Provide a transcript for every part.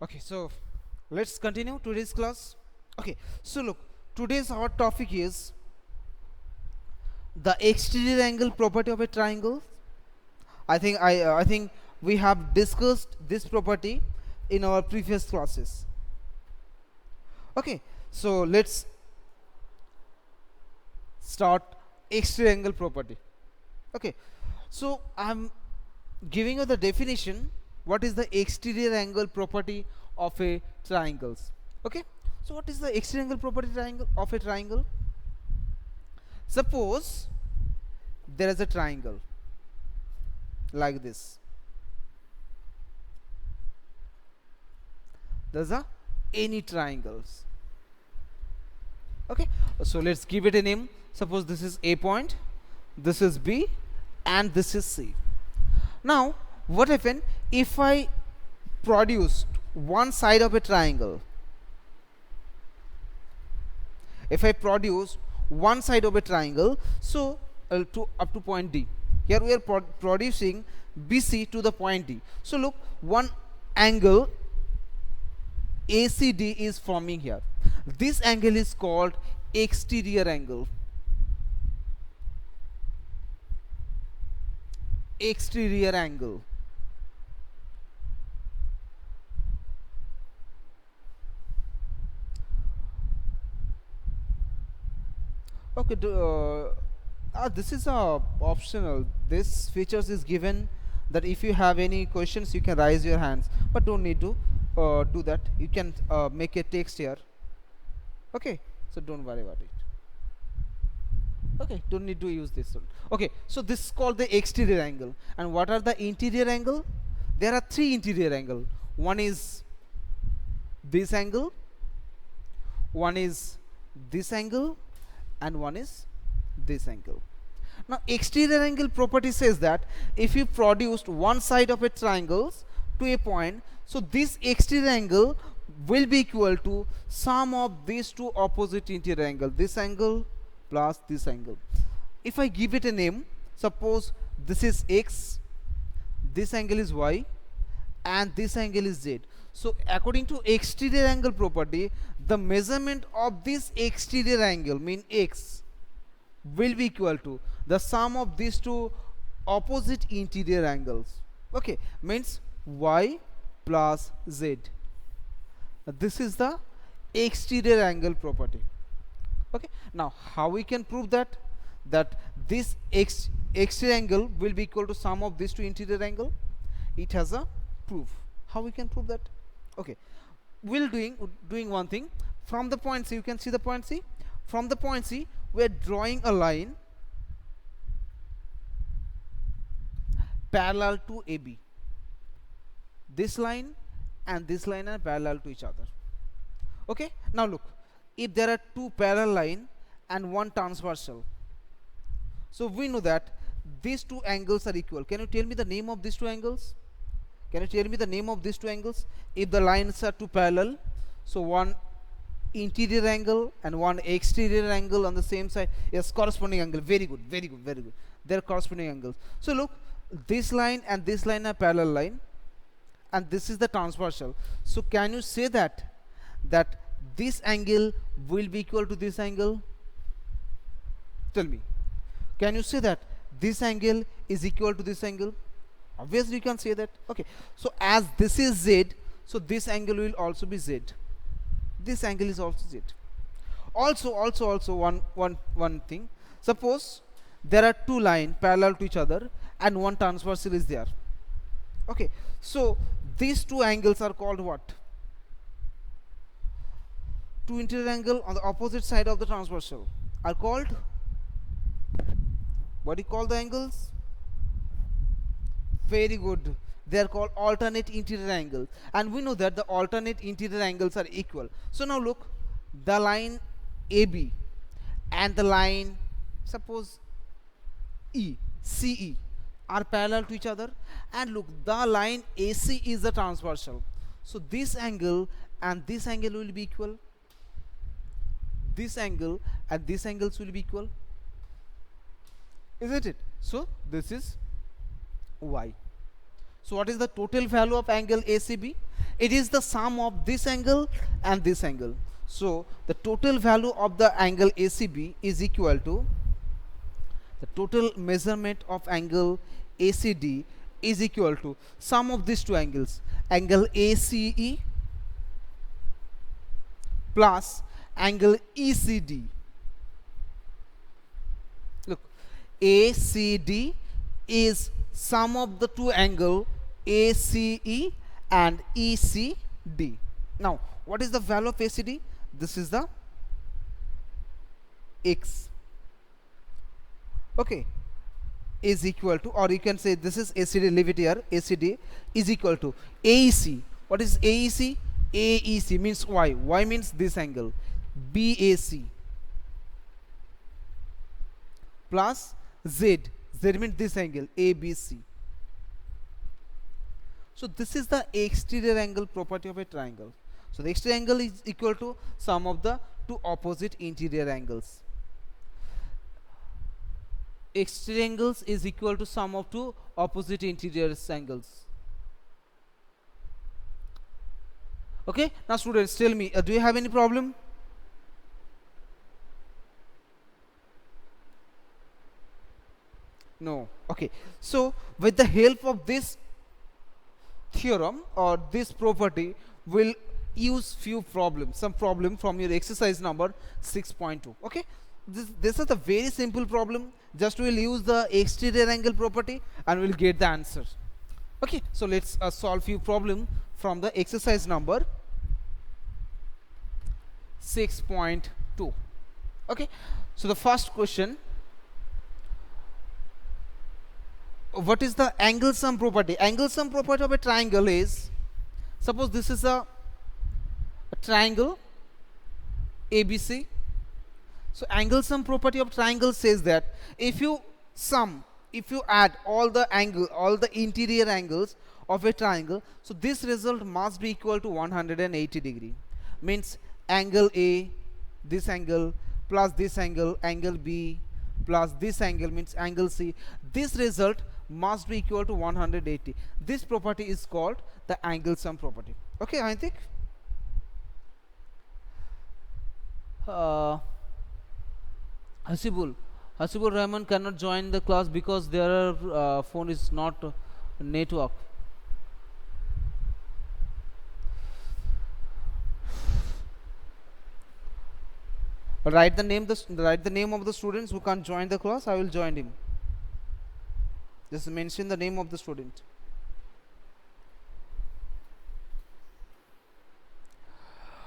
Okay, so let's continue today's class. Okay, so look, today's our topic is the exterior angle property of a triangle. I think we have discussed this property in our previous classes. Okay, so let's start exterior angle property. Okay, so I'm giving you the definition. What is the exterior angle property of a triangles? Okay, so what is the exterior angle property triangle of a triangle? Suppose there is a triangle like this. There's a any triangles. Okay, so let's give it a name. Suppose this is A point, this is B, and this is C. Now what happen if I produce one side of a triangle? If I produce one side of a triangle, so to up to point D, here we are producing BC to the point D. So look, one angle ACD is forming here. This angle is called exterior angle. Exterior angle. Okay, this is optional. This features is given that if you have any questions you can raise your hands, but don't need to do that. You can make a text here. Okay, so don't worry about it. Okay, don't need to use this one. Okay, so this is called the exterior angle. And what are the interior angle? There are three interior angle. One is this angle, one is this angle, and one is this angle. Now exterior angle property says that if you produced one side of a triangle to a point, so this exterior angle will be equal to sum of these two opposite interior angle, this angle plus this angle. If I give it a name, suppose this is X, this angle is Y, and this angle is Z. So according to exterior angle property, the measurement of this exterior angle, mean X, will be equal to the sum of these two opposite interior angles. Okay, means Y plus Z. This is the exterior angle property. Okay, now how we can prove that this exterior angle will be equal to sum of these two interior angle? It has a proof. How we can prove that? Okay, we'll doing one thing. From the point C, you can see the point C. From the point C, we are drawing a line parallel to AB. This line and this line are parallel to each other. Okay, now look, if there are two parallel line and one transversal, so we know that these two angles are equal. Can you tell me the name of these two angles? Can you tell me the name of these two angles? If the lines are two parallel, so one interior angle and one exterior angle on the same side, yes, corresponding angle. Very good, very good, very good. They're corresponding angles. So look, this line and this line are parallel line, and this is the transversal. So can you say that this angle will be equal to this angle? Tell me, can you say that this angle is equal to this angle? Obviously you can say that. Okay, so as this is Z, so this angle will also be Z. This angle is also Z. Also one thing, suppose there are two lines parallel to each other and one transversal is there. Okay, so these two angles are called what? Two interior angle on the opposite side of the transversal are called, what do you call the angles? Very good, they are called alternate interior angles, and we know that the alternate interior angles are equal. So now look, the line AB and the line, suppose CE, are parallel to each other, and look, the line AC is the transversal, so this angle and this angle will be equal. This angle and this angles will be equal, isn't it? So this is Y. So what is the total value of angle ACB? It is the sum of this angle and this angle. So the total value of the angle ACB is equal to the total measurement of angle ACD is equal to sum of these two angles, angle ACE plus angle ECD. Look, ACD is sum of the two angle ACE and ECD. Now what is the value of ACD? This is the X, okay, is equal to, or you can say this is ACD, leave it here, ACD is equal to AEC. What is AEC? AEC means Y means this angle, BAC plus Z means this angle, ABC. So this is the exterior angle property of a triangle. So the exterior angle is equal to sum of the two opposite interior angles. Exterior angles is equal to sum of two opposite interior angles. Okay, now students, tell me, do you have any problem? No. Okay, so with the help of this theorem or this property, we'll use few problems, some problem from your exercise number 6.2. okay, this is a very simple problem. Just we'll use the exterior angle property and we'll get the answer. Okay, so let's solve few problem from the exercise number 6.2. okay, so the first question, what is the angle sum property? Angle sum property of a triangle is, suppose this is a triangle ABC. So angle sum property of triangle says that if you add all the interior angles of a triangle, so this result must be equal to 180 degree. Means angle A, this angle plus this angle, angle B plus this angle means angle C. This result must be equal to 180. This property is called the angle sum property. Okay, I think. Hasibul Rahman cannot join the class because their phone is not network. Write the name of the students who can't join the class. I will join him. Just mention the name of the student.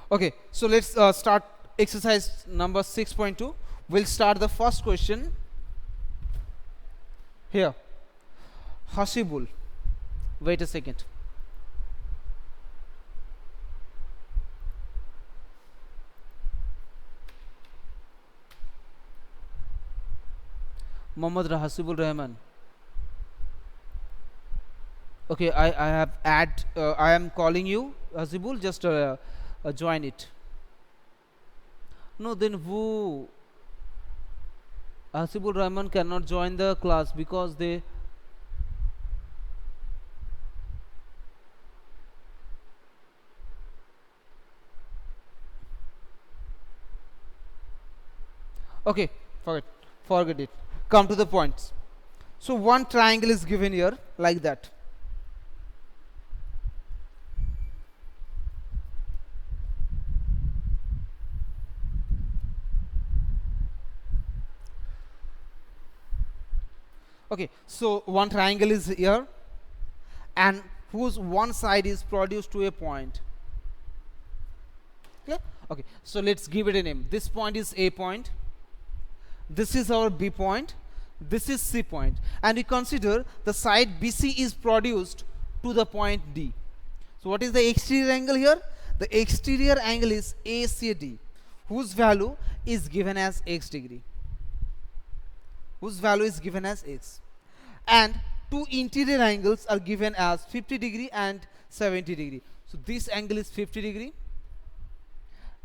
Okay, so let's start exercise number 6.2. We'll start the first question here. Hasibul, wait a second. Muhammad Hasibul Rahman. Okay, I am calling you, Hasibul, just join it. No, then who? Hasibul Rahman cannot join the class because they okay, forget it. Come to the points. So one triangle is given here like that. Okay, so one triangle is here and whose one side is produced to a point. Clear? Okay, so let's give it a name. This point is A point, this is our B point, this is C point, and we consider the side BC is produced to the point D. So what is the exterior angle here? The exterior angle is ACD, whose value is given as x degree, whose value is given as x, and two interior angles are given as 50 degree and 70 degree. So this angle is 50 degree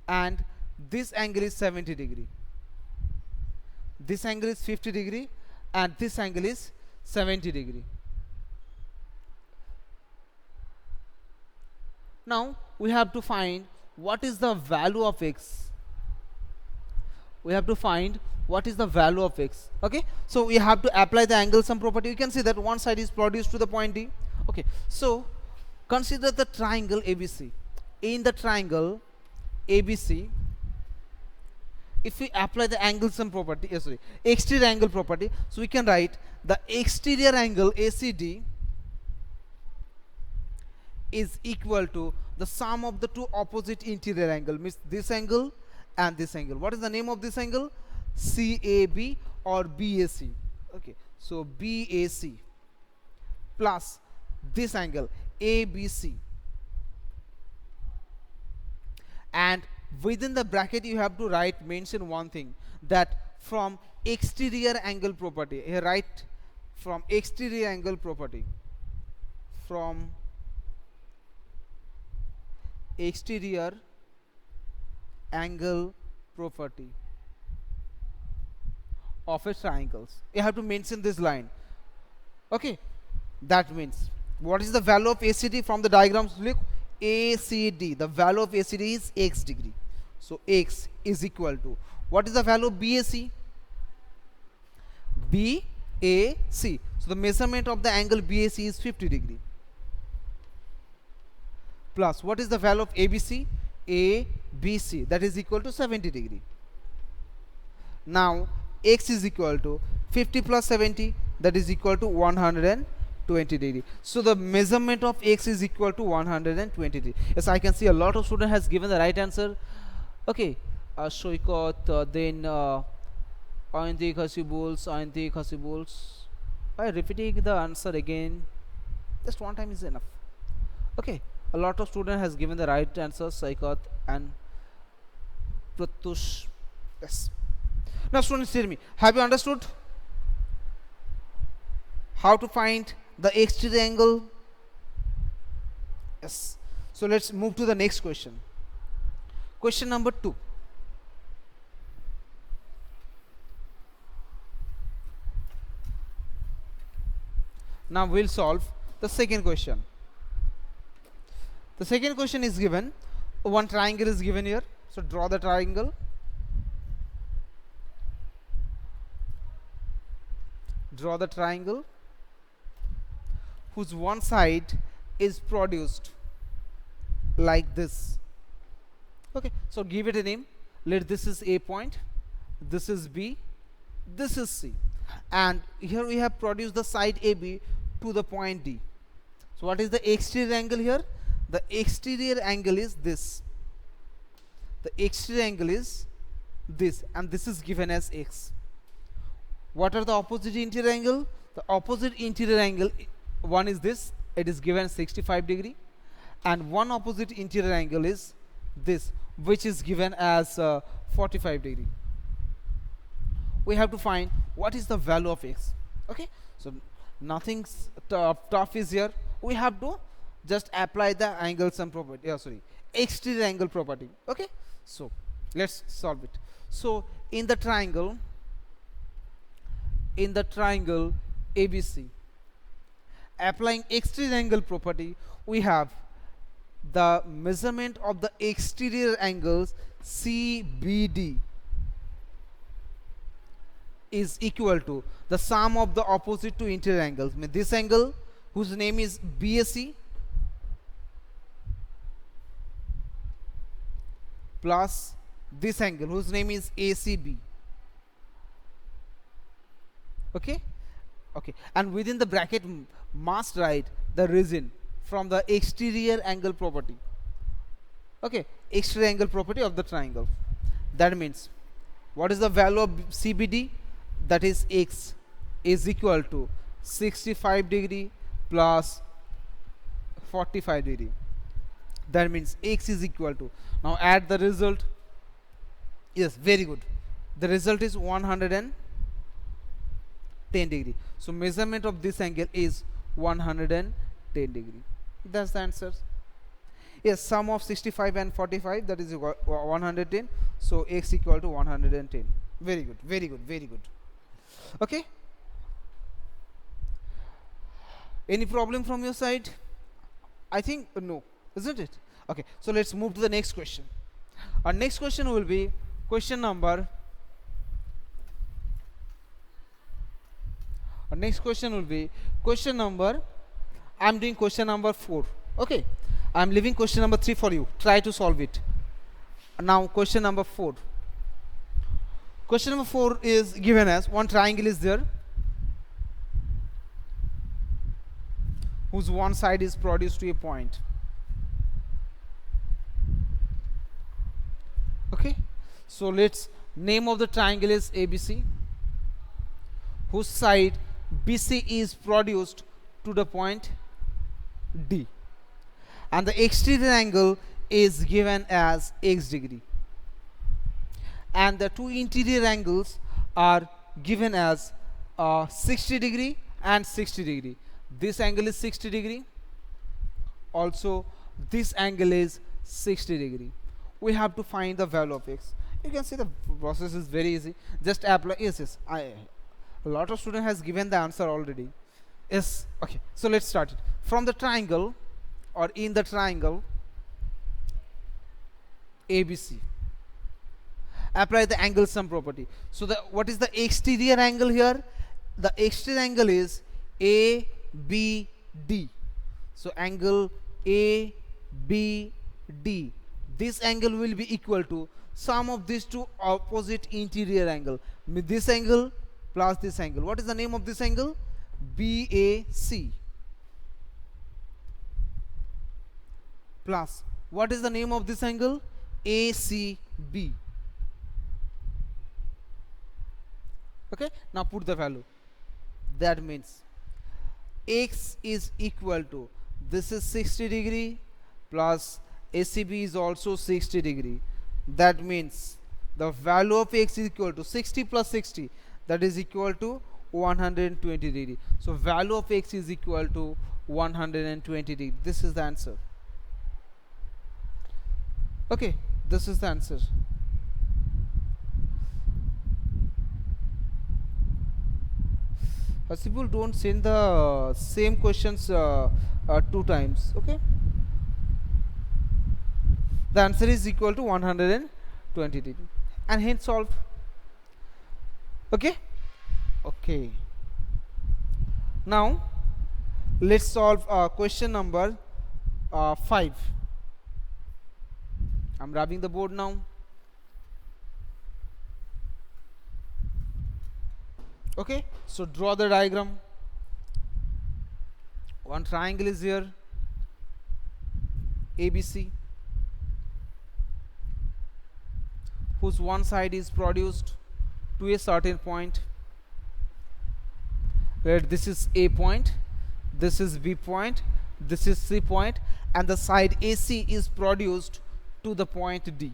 and this angle is 70 degree. This angle is 50 degree and this angle is 70 degree. Now we have to find what is the value of x. We have to find what is the value of x. Okay, so we have to apply the angle sum property. You can see that one side is produced to the point D. Okay, so consider the triangle ABC. In the triangle ABC, if we apply the angle sum property, exterior angle property, so we can write the exterior angle ACD is equal to the sum of the two opposite interior angle, means this angle and this angle. What is the name of this angle? CAB or BAC. Okay, so BAC plus this angle ABC, and within the bracket you have to mention one thing, that from exterior angle property, here write from exterior angle property, from exterior angle property of a triangles, you have to mention this line. Okay, that means what is the value of ACD from the diagrams? Look, ACD, the value of ACD is x degree, so x is equal to, what is the value of BAC? BAC, so the measurement of the angle BAC is 50 degree, plus what is the value of ABC? ABC, that is equal to 70 degree. Now x is equal to 50 plus 70, that is equal to 120 degree. So the measurement of x is equal to 120 degree. Yes, I can see a lot of student has given the right answer. Okay, Shoykot, then Ayanti Khasibuls. By repeating the answer again, just one time is enough. Okay, a lot of student has given the right answer, Saikot and Pratush. Yes. Now students, tell me, have you understood how to find the exterior angle? Yes. So let's move to the next question. Question number 2. Now we'll solve the second question. The second question is given, one triangle is given here, so draw the triangle. Draw the triangle whose one side is produced like this. Okay, so give it a name. Let this is A point, this is B, this is C, and here we have produced the side AB to the point D. So what is the exterior angle here? The exterior angle is this. The exterior angle is this, and this is given as x. What are the opposite interior angle? The opposite interior angle, one is this, it is given 65 degree, and one opposite interior angle is this, which is given as 45 degree. We have to find what is the value of x. Okay, so nothing tough is here. We have to just apply the angle sum property, exterior angle property. Okay, so let's solve it. So in the triangle ABC, applying exterior angle property, we have the measurement of the exterior angles CBD is equal to the sum of the opposite two interior angles. Mean this angle whose name is BAC plus this angle whose name is ACB. Okay, and within the bracket must write the reason from the exterior angle property. Okay, exterior angle property of the triangle. That means what is the value of CBD? That is x is equal to 65 degree plus 45 degree. That means x is equal to, now add the result. Yes, very good. The result is 110 degree. So measurement of this angle is 110 degree. That's the answer. Yes, sum of 65 and 45, that is 110. So x equal to 110. Very good, very good, very good. Okay, any problem from your side? I think no, isn't it? Okay, so let's move to the next question. Our next question will be question number our next question will be question number I'm doing question number 4. Okay, I'm leaving question number 3 for you. Try to solve it. Now question number 4. Question number 4 is given as one triangle is there whose one side is produced to a point. Okay, so let's name of the triangle is ABC, whose side BC is produced to the point D, and the exterior angle is given as x degree, and the two interior angles are given as 60 degree and 60 degree. This angle is 60 degree, also this angle is 60 degree. We have to find the value of x. You can see the process is very easy. Just apply. Yes, a lot of student has given the answer already. Yes. Okay, so let's start it from the triangle, or in the triangle ABC. Apply the angle sum property. So what is the exterior angle here? The exterior angle is ABD. So angle ABD, this angle will be equal to sum of these two opposite interior angle. This angle plus this angle. What is the name of this angle? BAC. Plus what is the name of this angle? ACB. Okay, now put the value. That means x is equal to, this is 60 degree plus ACB is also 60 degree. That means the value of x is equal to 60 plus 60, that is equal to 120 degree. So value of x is equal to 120 degree. This is the answer. Okay, this is the answer. People don't send the same questions 2 times. Okay, the answer is equal to 120 degree, and hence solved. Okay, okay, now let's solve question number 5. I'm rubbing the board now. Okay, so draw the diagram. One triangle is here, ABC, whose one side is produced to a certain point, where this is A point, this is B point, this is C point, and the side AC is produced to the point D.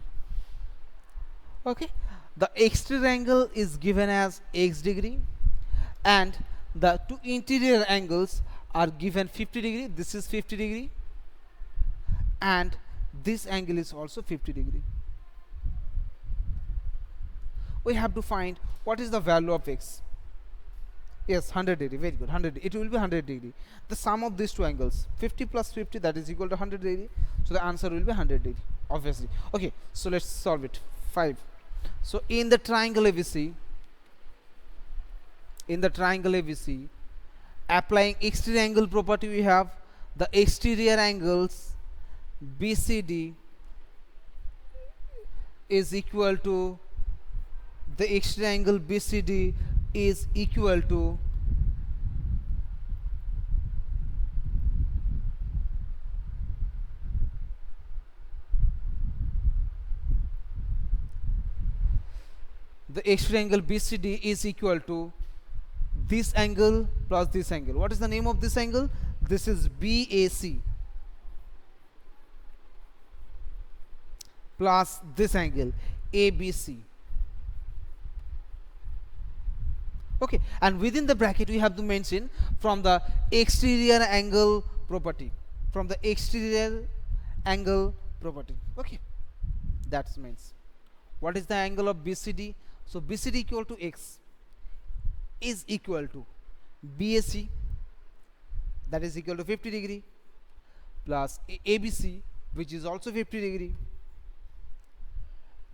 Okay, the exterior angle is given as x degree, and the two interior angles are given 50 degree. This is 50 degree, and this angle is also 50 degree. We have to find what is the value of x. Yes, 100 degree. Very good. 100. It will be 100 degree. The sum of these two angles, 50 plus 50, that is equal to 100 degree. So the answer will be 100 degree, obviously. Okay, so let's solve it. 5. So in the triangle ABC, applying exterior angle property, we have the exterior angles BCD is equal to, the exterior angle BCD is equal to the exterior angle BCD is equal to this angle plus this angle. What is the name of this angle? This is BAC plus this angle ABC. Okay, and within the bracket we have to mention from the exterior angle property, Okay, that means what is the angle of BCD? So BCD equal to x is equal to BAC, that is equal to 50 degree, plus ABC, which is also 50 degree.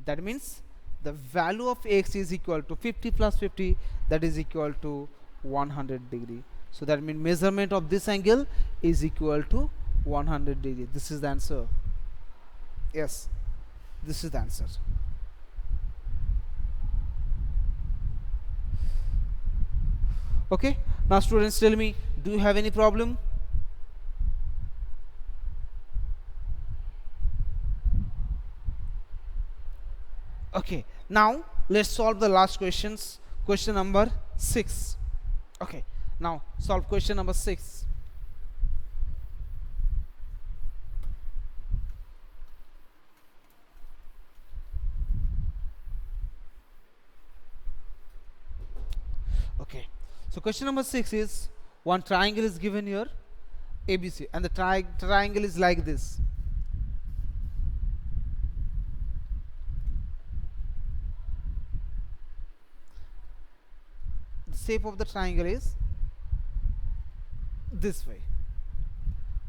That means the value of x is equal to 50 plus 50, that is equal to 100 degree. So that means measurement of this angle is equal to 100 degree. This is the answer. Yes, this is the answer. Okay, now students, tell me, do you have any problem? Okay, now let's solve the last questions. Question number 6. Okay, now solve question number 6. Okay, so question number 6 is, one triangle is given here, ABC, and the triangle is like this. The shape of the triangle is this way.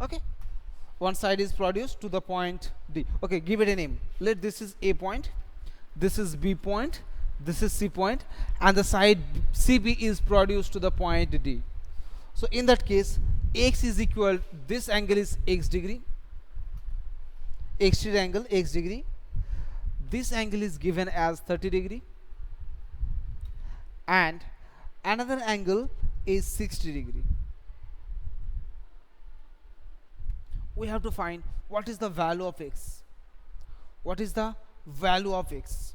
Okay, one side is produced to the point D. Okay, give it a name. Let this is A point, this is B point, this is C point, and the side CB is produced to the point D. So in that case, x is equal, this angle is x degree, exterior angle x degree. This angle is given as 30 degree, and another angle is 60 degree. We have to find what is the value of x. What is the value of x?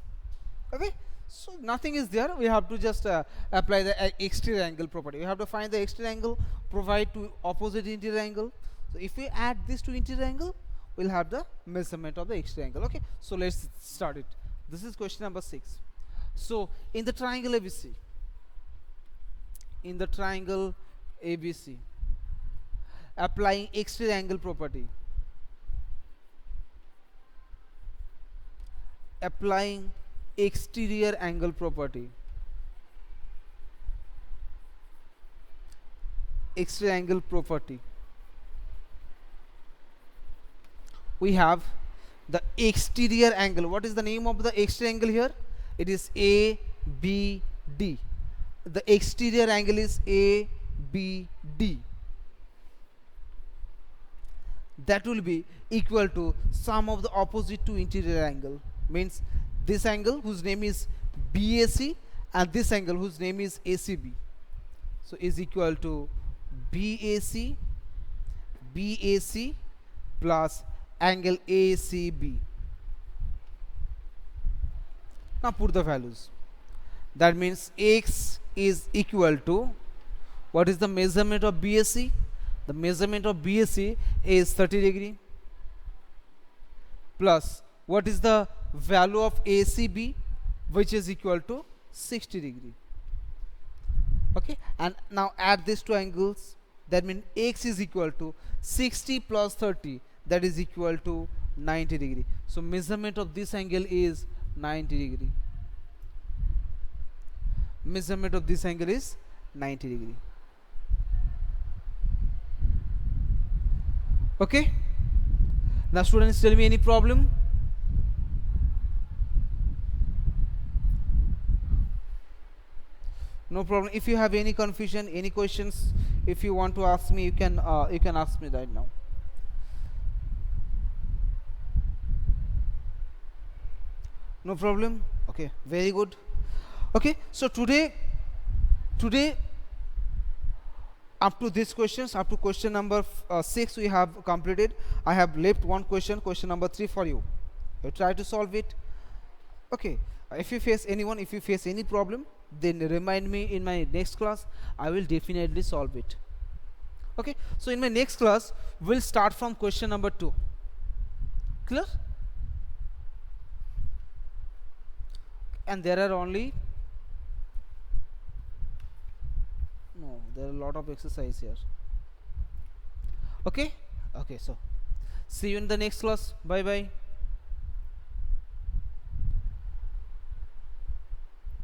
Okay, so nothing is there. We have to just apply the exterior angle property. We have to find the exterior angle, provide to opposite interior angle. So if we add this to interior angle, we'll have the measurement of the exterior angle. Okay, so let's start it. This is question number 6. So in the triangle ABC, applying exterior angle property, we have the exterior angle. What is the name of the exterior angle here? It is ABD. The exterior angle is ABD. That will be equal to sum of the opposite to interior angle. Means this angle whose name is BAC and this angle whose name is ACB. So is equal to BAC plus angle ACB. Now put the values. That means x is equal to, what is the measurement of BAC? The measurement of BAC is 30 degree, plus what is the value of ACB, which is equal to 60 degree. Okay, and now add these two angles. That means x is equal to 60 plus 30, that is equal to 90 degree. So measurement of this angle is 90 degree. Measurement of this angle is 90 degree. Okay, now students, tell me, any problem? No problem. If you have any confusion, any questions, if you want to ask me, you can ask me right now. No problem. Okay, very good. Okay, so today up to these questions, up to question number 6 we have completed. I have left one question number 3 for you. You try to solve it. Okay, if you face any problem, then remind me in my next class. I will definitely solve it. Okay, so in my next class we'll start from question number 2. Clear? And there are only there are a lot of exercise here. Okay, so see you in the next class. Bye bye.